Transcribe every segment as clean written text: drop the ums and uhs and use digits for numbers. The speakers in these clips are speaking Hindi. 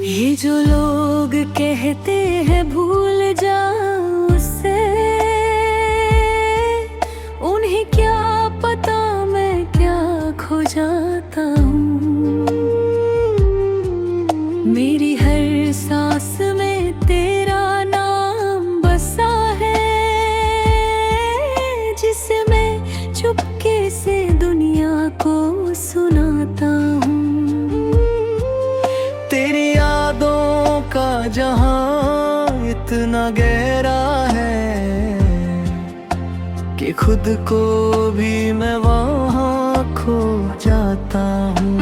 ये जो लोग कहते हैं भूल जाओ उससे, उन्हें क्या पता मैं क्या खो जाता हूँ। मेरी हर सांस में तेरा नाम बसा है, जिसे मैं चुपके से दुनिया को सुनाता हूँ। तेरी यादों का जहां इतना गहरा है कि खुद को भी मैं वहां खो जाता हूँ।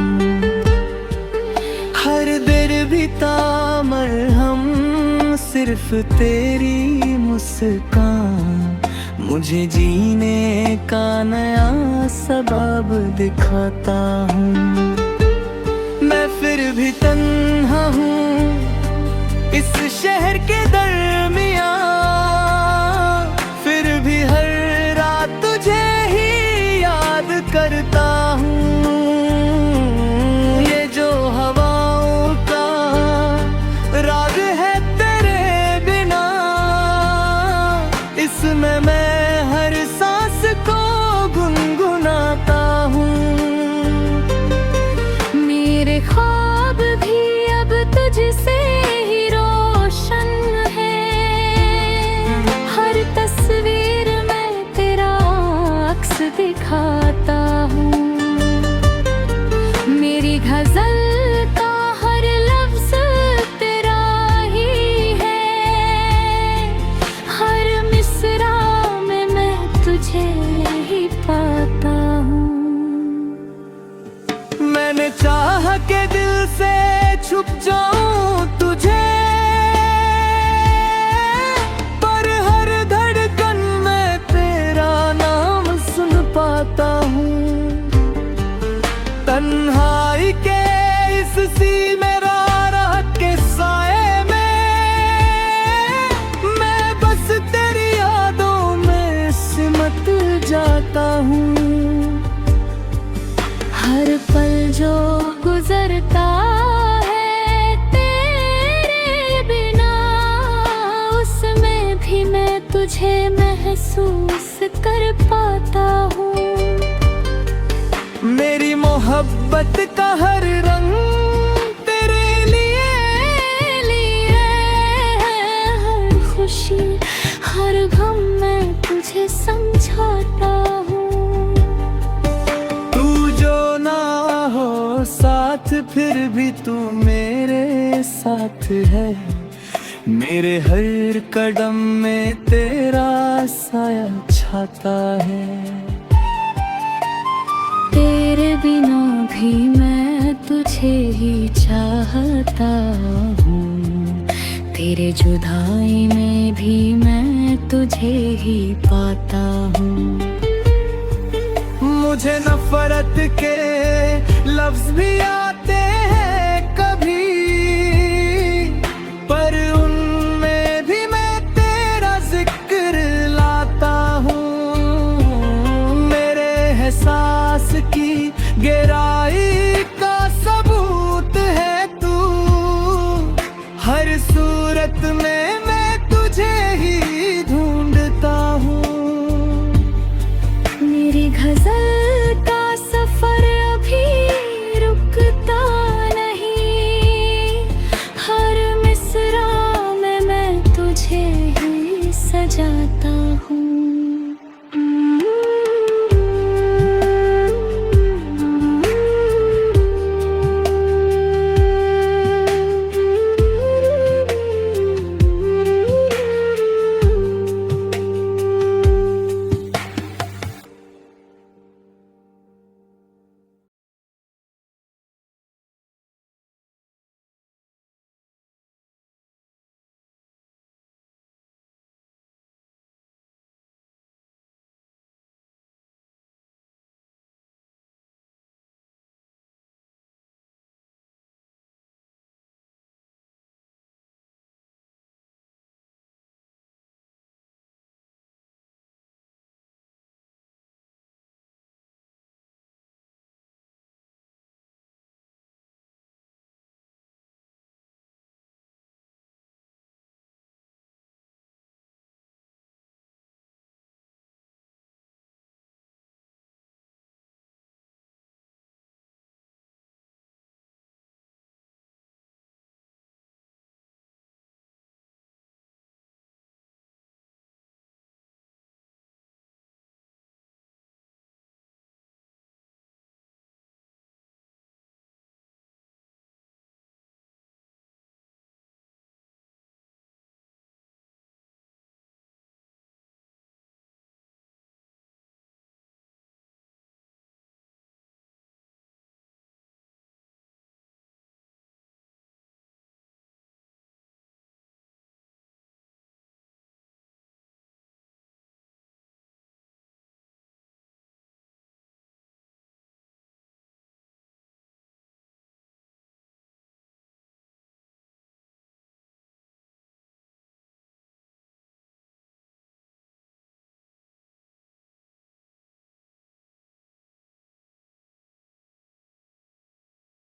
हर दिल भी मरहम, सिर्फ तेरी मुस्कान मुझे जीने का नया सबब दिखाता हूँ। मैं फिर भी तन्हा हूँ इस शहर के दरमियाँ, फिर भी हर रात तुझे ही याद करता हूँ। ये जो हवाओं का राग है तेरे बिना, इसमें मैं हर सांस को गुनगुनाता हूँ। मेरे ख्वाब भी अब तुझसे ही रोशन है, हर तस्वीर में तेरा अक्स दिखाता हूँ। मेरी गजल का हर लफ्ज तेरा ही है, हर मिसरा में मैं तुझे ही पाता हूँ। मैंने चाह के दिल से छुप जाऊं तुझे, पर हर धड़कन में तेरा नाम सुन पाता हूँ। तन्हाई के इस सीने रात के साए में, मैं बस तेरी यादों में सिमट जाता हूँ। हर पल जो गुजरता है तेरे बिना, उसमें भी मैं तुझे महसूस कर पाता हूँ। मेरी मोहब्बत का हर रंग तेरे लिए है, हर खुशी हर गम मैं तुझे समझाता हूँ। तू जो ना हो साथ फिर भी तू मेरे साथ है, मेरे हर कदम में तेरा साया छाता है। तेरे बिना भी मैं तुझे ही चाहता हूँ, तेरे जुदाई में भी मैं तुझे ही पाता हूँ। मुझे नफरत के लफ्ज भी आते हैं कभी, पर उनमें भी मैं तेरा जिक्र लाता हूँ। मेरे एहसास की गहराई का सबूत है तू, हर सूरत में